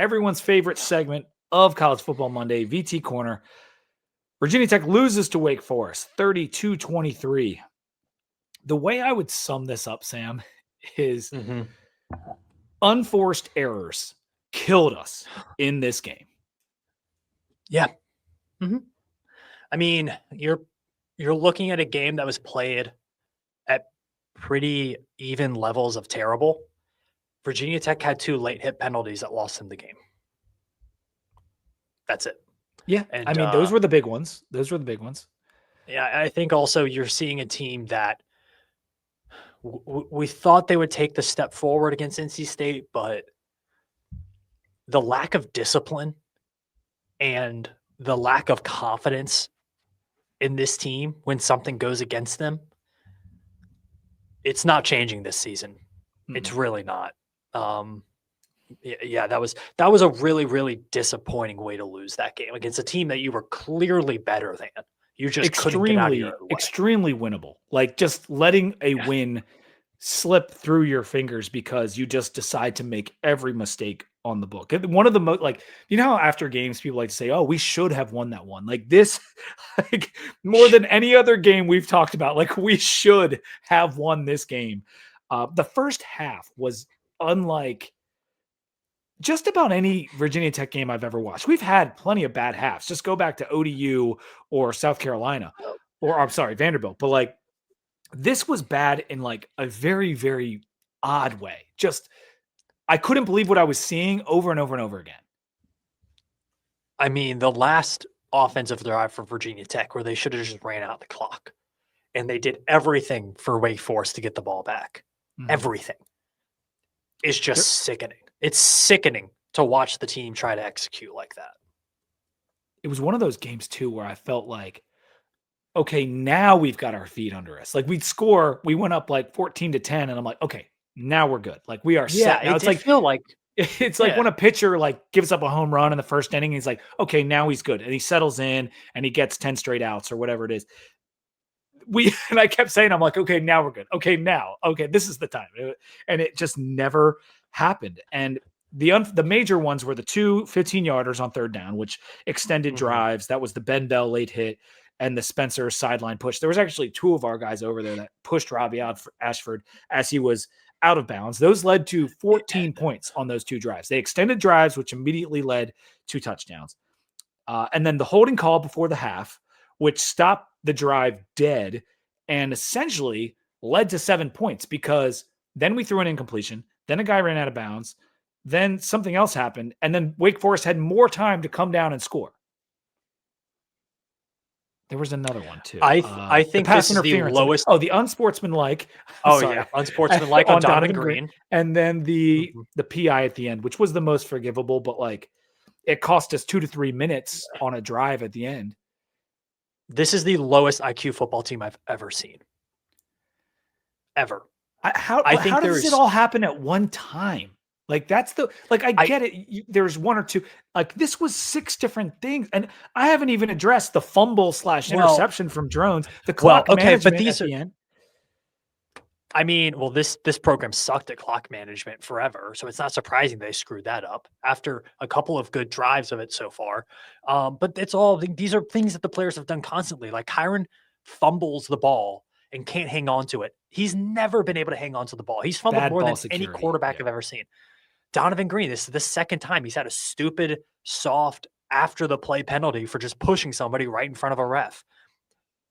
everyone's favorite segment of College Football Monday, VT Corner. Virginia Tech loses to Wake Forest, 32-23. The way I would sum this up, Sam, is unforced errors killed us in this game. Yeah. I mean, you're looking at a game that was played at pretty even levels of terrible. Virginia Tech had 2 late hit penalties that lost them the game. That's it. Yeah, and, I mean, those were the big ones. Yeah, I think also you're seeing a team that we thought they would take the step forward against NC State, but the lack of discipline and the lack of confidence in this team when something goes against them, it's not changing this season. It's really not. Yeah, that was a really, really disappointing way to lose that game against a team that you were clearly better than. You just couldn't get out of your way. Extremely winnable. Like just letting a win slip through your fingers because you just decide to make every mistake on the book. One of the most, like, you know how after games people like to say, oh, we should have won that one. Like this, like more than any other game we've talked about, like we should have won this game. The first half was unlike just about any Virginia Tech game I've ever watched. We've had plenty of bad halves. Just go back to ODU or South Carolina, or I'm sorry, Vanderbilt. But like this was bad in like a very, very odd way. Just I couldn't believe what I was seeing over and over and over again. I mean, the last offensive drive for Virginia Tech where they should have just ran out the clock, and they did everything for Wake Forest to get the ball back. Everything is just sickening. It's sickening to watch the team try to execute like that. It was one of those games too where I felt like, okay, now we've got our feet under us. Like we'd score, we went up like 14-10, and I'm like, okay, now we're good. Like we are set. Now it's like when a pitcher like gives up a home run in the first inning, he's like, okay, now he's good, and he settles in and he gets 10 straight outs or whatever it is. And I kept saying, I'm like, okay, now we're good. Okay, this is the time. And it just never happened. And the major ones were the 2 15-yarders on third down, which extended drives. That was the Ben Bell late hit and the Spencer sideline push. There was actually 2 of our guys over there that pushed Robbie Ashford as he was out of bounds. Those led to 14 points on those 2 drives. They extended drives, which immediately led to touchdowns. And then the holding call before the half, which stopped the drive dead and essentially led to 7 points because then we threw an incompletion. Then a guy ran out of bounds. Then something else happened. And then Wake Forest had more time to come down and score. There was another one too. I think this is the lowest. Oh, the unsportsmanlike. Unsportsmanlike on Donovan Green. And then the PI at the end, which was the most forgivable, but like it cost us 2 to 3 minutes on a drive at the end. This is the lowest IQ football team I've ever seen. Ever. How does it all happen at one time? Like that's I get it. There's 1 or 2. Like this was 6 different things, and I haven't even addressed the fumble / interception from drones. The clock management at the end. I mean, well, this program sucked at clock management forever, so it's not surprising they screwed that up after a couple of good drives of it so far. But these are things that the players have done constantly. Like Kyron fumbles the ball and can't hang on to it. He's never been able to hang on to the ball. He's fumbled more than any quarterback I've ever seen. Donovan Green, this is the second time he's had a stupid, soft, after the play penalty for just pushing somebody right in front of a ref.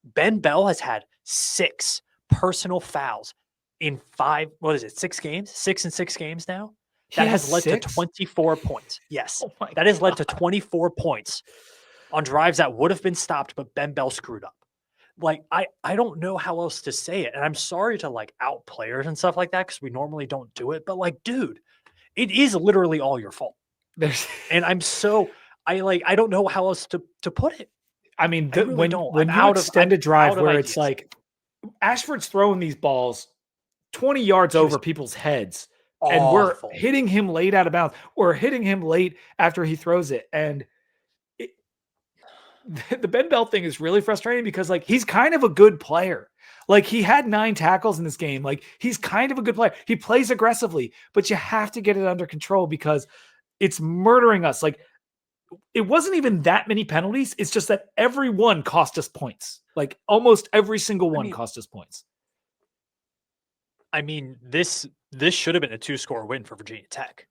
Ben Bell has had 6 personal fouls in 6 games? 6 and 6 games now? That has led to 24 points. Yes. That has led to 24 points on drives that would have been stopped, but Ben Bell screwed up. Like, I don't know how else to say it. And I'm sorry to like out players and stuff like that because we normally don't do it. But like, dude, it is literally all your fault. And I don't know how else to put it. I mean, when you extend a drive where it's like Ashford's throwing these balls 20 yards over people's heads, and we're hitting him late out of bounds, or hitting him late after he throws it. And the Ben Bell thing is really frustrating because like he's kind of a good player. Like he had 9 tackles in this game. Like he's kind of a good player. He plays aggressively, but you have to get it under control because it's murdering us. Like, it wasn't even that many penalties. It's just that every one cost us points. Like almost every single I one mean, cost us points. this should have been a 2-score win for Virginia Tech.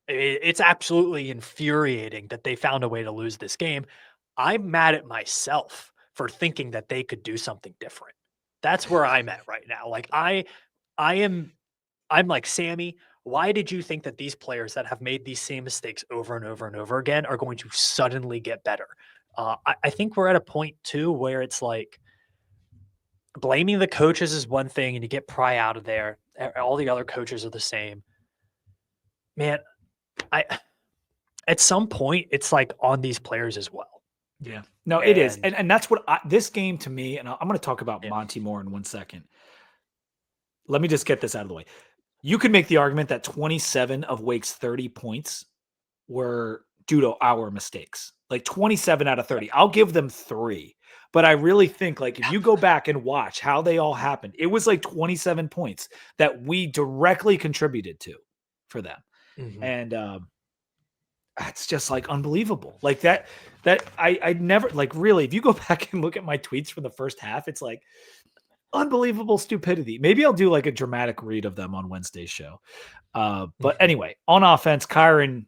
It's absolutely infuriating that they found a way to lose this game. I'm mad at myself for thinking that they could do something different. That's where I'm at right now. Like I'm like, Sammy, why did you think that these players that have made these same mistakes over and over and over again are going to suddenly get better? I think we're at a point too where it's like blaming the coaches is one thing, and you get Pry out of there. All the other coaches are the same. Man, I at some point it's like on these players as well. Yeah, no, it is, And and that's what this game to me. And I'm going to talk about yeah, Monty more in 1 second. Let me just get this out of the way. You could make the argument that 27 of Wake's 30 points were due to our mistakes. Like 27 out of yeah. 30. I'll give them 3. But I really think like if you go back and watch how they all happened, it was like 27 points that we directly contributed to for them. Mhm. And that's just like unbelievable. Like that I never like really if you go back and look at my tweets from the first half, it's like unbelievable stupidity. Maybe I'll do like a dramatic read of them on Wednesday's show. But Mhm. anyway, on offense, Kyron,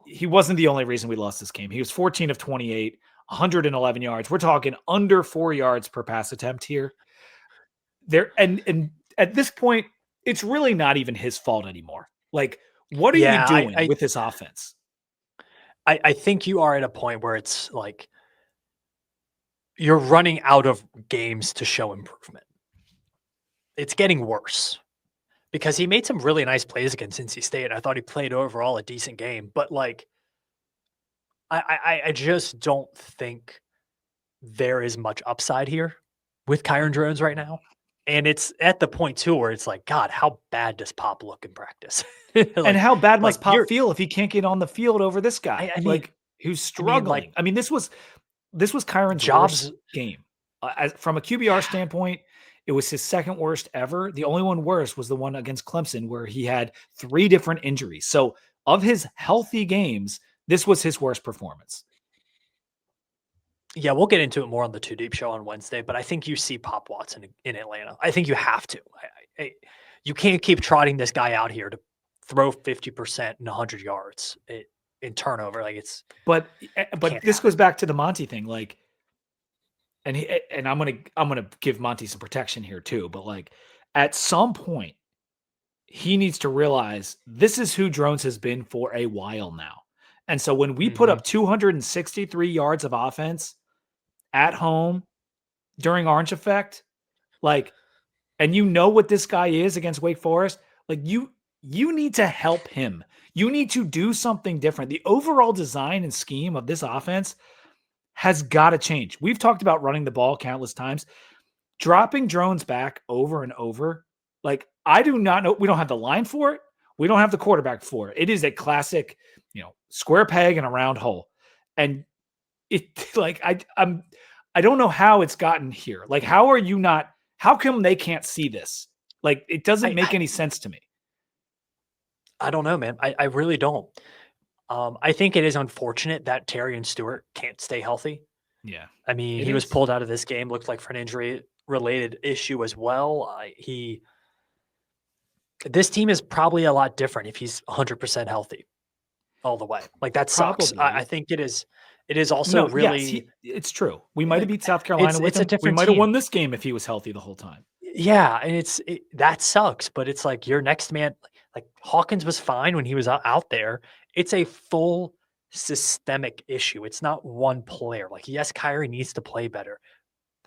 he wasn't the only reason we lost this game. He was 14 of 28, 111 yards. We're talking under 4 yards per pass attempt here. There and at this point, it's really not even his fault anymore. Like, what are you Yeah, doing with this offense? I think you are at a point where it's like you're running out of games to show improvement. It's getting worse because he made some really nice plays against NC State. I thought he played overall a decent game, but like I just don't think there is much upside here with Kyron Drones right now. And it's at the point too where it's like, God, how bad does Pop look in practice? And like, how bad like must Pop you're. feel if he can't get on the field over this guy? I mean, Like, who's like struggling? I mean, this was Kyron's worst Jobs. game. From a QBR standpoint, it was his second worst ever. The only one worse was the one against Clemson where he had 3 different injuries. So, of his healthy games, this was his worst performance. Yeah, we'll get into it more on the Two Deep show on Wednesday, but I think you see Pop Watson in Atlanta. I think you have to. You can't keep trotting this guy out here to throw 50% and 100 yards in turnover. Like But it but can't this happen. goes back to the Monty thing. Like, and I'm gonna give Monty some protection here too. But like, at some point, he needs to realize this is who Drones has been for a while now. And so when we put Mhm. up 263 yards of offense at home during Orange Effect, like, and you know what this guy is against Wake Forest, like you need to help him. You need to do something different. The overall design and scheme of this offense has got to change. We've talked about running the ball countless times. Dropping Drones back over and over, like I do not know. We don't have the line for it. We don't have the quarterback for it. It is a classic, square peg and a round hole. And it like I don't know how it's gotten here. Like, how are you not? How come they can't see this? Like, it doesn't I, make I any sense to me. I don't know, man. I really don't. I think it is unfortunate that Terry and Stewart can't stay healthy. Yeah, I mean, it he was is. pulled out of this game, looked like for an injury related issue as well. This team is probably a lot different if he's 100% healthy all the way. Like that sucks. I Probably. think it is also No, yes, really it's true. We might have like beat South Carolina with it's a him. We different might have team. won this game if he was healthy the whole time. Yeah, and that sucks, but it's like your next man like Hawkins was fine when he was out there. It's a full systemic issue. It's not one player. Like yes, Kyrie needs to play better.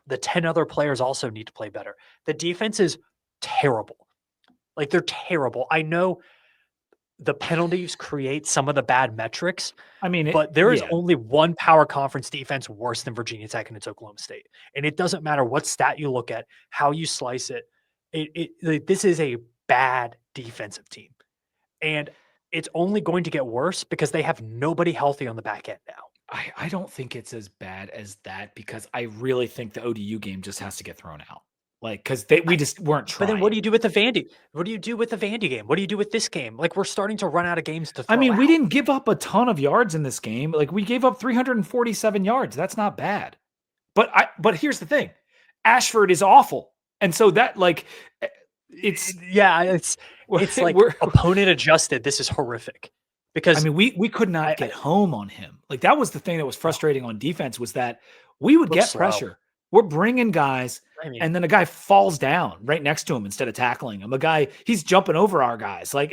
The 10 other players also need to play better. The defense is terrible. Like they're terrible. I know the penalties create some of the bad metrics, I mean, but there is yeah, only one power conference defense worse than Virginia Tech, and it's Oklahoma State. And it doesn't matter what stat you look at, how you slice it. Like, this is a bad defensive team, and it's only going to get worse because they have nobody healthy on the back end now. I don't think it's as bad as that because I really think the ODU game just has to get thrown out. Like, because we just weren't But then trying. what do you do with the Vandy? What do you do with the Vandy game? What do you do with this game? Like, we're starting to run out of games to throw I mean, we out. didn't give up a ton of yards in this game. Like, we gave up 347 yards. That's not bad. But here's the thing. Ashford is awful. And so that, like, it's like opponent adjusted. This is horrific. Because I mean, we could not get home on him. Like, that was the thing that was frustrating on defense, was that we would get pressure. We're bringing guys, and then a guy falls down right next to him instead of tackling him. A guy, he's jumping over our guys. Like,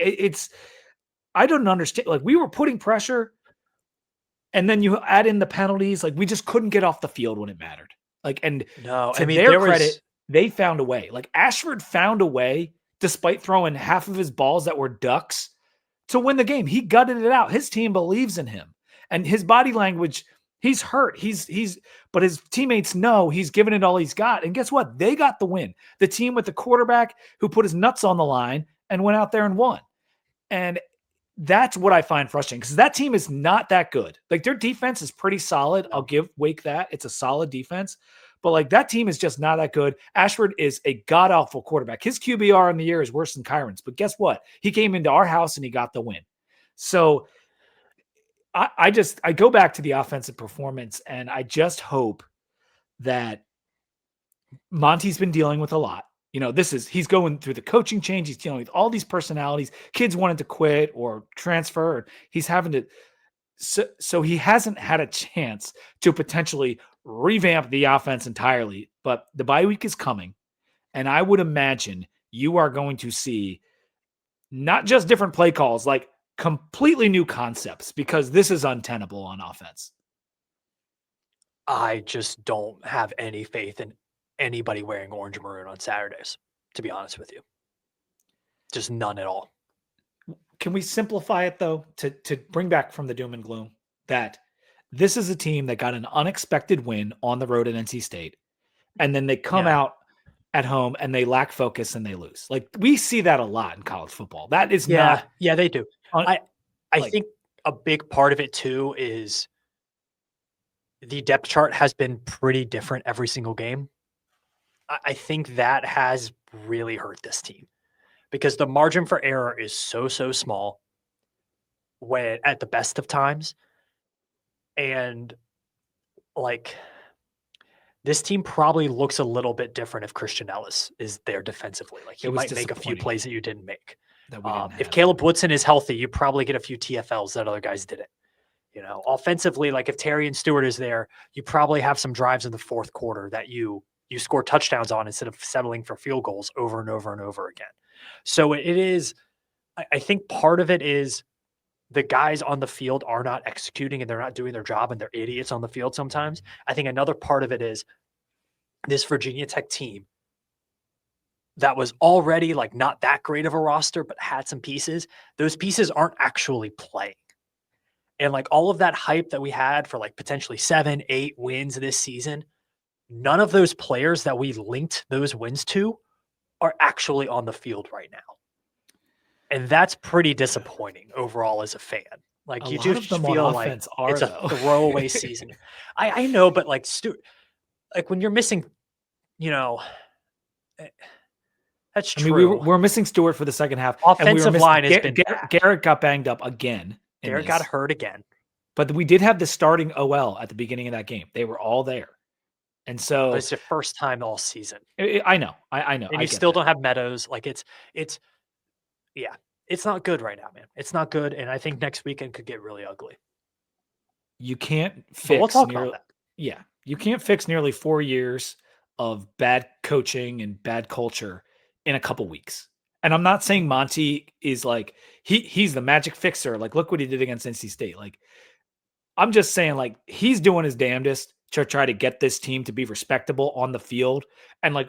I don't understand. Like, we were putting pressure, and then you add in the penalties. Like, we just couldn't get off the field when it mattered. Like, and to their credit, they found a way. Like, Ashford found a way, despite throwing half of his balls that were ducks, to win the game. He gutted it out. His team believes in him, and his body language. He's hurt. But his teammates know he's given it all he's got. And guess what? They got the win. The team with the quarterback who put his nuts on the line and went out there and won. And that's what I find frustrating, because that team is not that good. Like, their defense is pretty solid. I'll give Wake that. It's a solid defense. But, like, that team is just not that good. Ashford is a god-awful quarterback. His QBR in the year is worse than Kyron's. But guess what? He came into our house and he got the win. So I go back to the offensive performance, and I just hope that Monty's been dealing with a lot. You know, he's going through the coaching change. He's dealing with all these personalities. Kids wanted to quit or transfer. Or he's having to. So he hasn't had a chance to potentially revamp the offense entirely. But the bye week is coming, and I would imagine you are going to see not just different play calls, like completely new concepts, because this is untenable on offense. I just don't have any faith in anybody wearing orange and maroon on Saturdays, to be honest with you. Just none at all. Can we simplify it, though, to bring back from the doom and gloom, that this is a team that got an unexpected win on the road at NC State, and then they come out at home and they lack focus and they lose. Like, we see that a lot in college football. That is not. Yeah, they do. I think a big part of it, too, is the depth chart has been pretty different every single game. I think that has really hurt this team, because the margin for error is so small when at the best of times. And, like, this team probably looks a little bit different if Christian Ellis is there defensively. Like, he might make a few plays that you didn't make. If Caleb Woodson is healthy, you probably get a few TFLs that other guys didn't. You know, offensively, like if Terry and Stewart is there, you probably have some drives in the fourth quarter that you score touchdowns on instead of settling for field goals over and over and over again. So it is, I think part of it is the guys on the field are not executing and they're not doing their job, and they're idiots on the field sometimes. I think another part of it is this Virginia Tech team that was already like not that great of a roster, but had some pieces. Those pieces aren't actually playing. And like all of that hype that we had for like potentially 7, 8 wins this season, none of those players that we linked those wins to are actually on the field right now. And that's pretty disappointing overall as a fan. Like, you just feel like it's a throwaway season. I know, but like like when you're missing, you know, that's true. I mean, we're missing Stewart for the second half. Offensive line has been bad. Garrett got banged up again. Garrett got hurt again. But we did have the starting OL at the beginning of that game. They were all there. And so but it's the first time all season. I know. I know. And you still don't have Meadows. Like it's not good right now, man. It's not good. And I think next weekend could get really ugly. You can't fix. We'll talk about that. Yeah. You can't fix nearly 4 years of bad coaching and bad culture in a couple weeks. And I'm not saying Monty is like, he's the magic fixer. Like, look what he did against NC State. Like, I'm just saying, like, he's doing his damnedest to try to get this team to be respectable on the field. And like,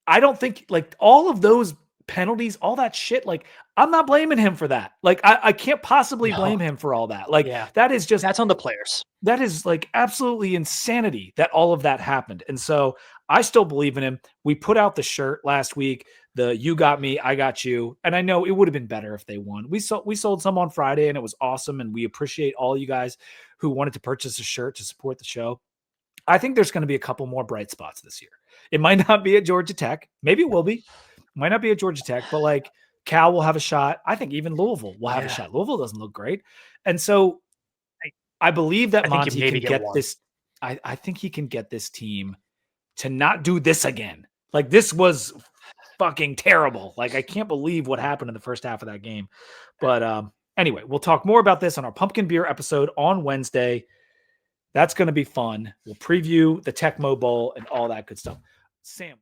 I don't think like all of those penalties, all that shit, like, I'm not blaming him for that. Like, I can't possibly blame him for all that. Like, that's on the players. That is like absolutely insanity that all of that happened. And so I still believe in him. We put out the shirt last week, the "You got me, I got you." And I know it would have been better if they won. We sold some on Friday and it was awesome. And we appreciate all you guys who wanted to purchase a shirt to support the show. I think there's going to be a couple more bright spots this year. It might not be at Georgia Tech. Maybe it will be. Might not be at Georgia Tech, but like Cal will have a shot. I think even Louisville will have a shot. Louisville doesn't look great. And so I believe that I think you Monty maybe can get one. this. I think he can get this team to not do this again. Like this was fucking terrible. Like I can't believe what happened in the first half of that game. But anyway, we'll talk more about this on our pumpkin beer episode on Wednesday. That's going to be fun. We'll preview the Tecmo Bowl and all that good stuff. Sam.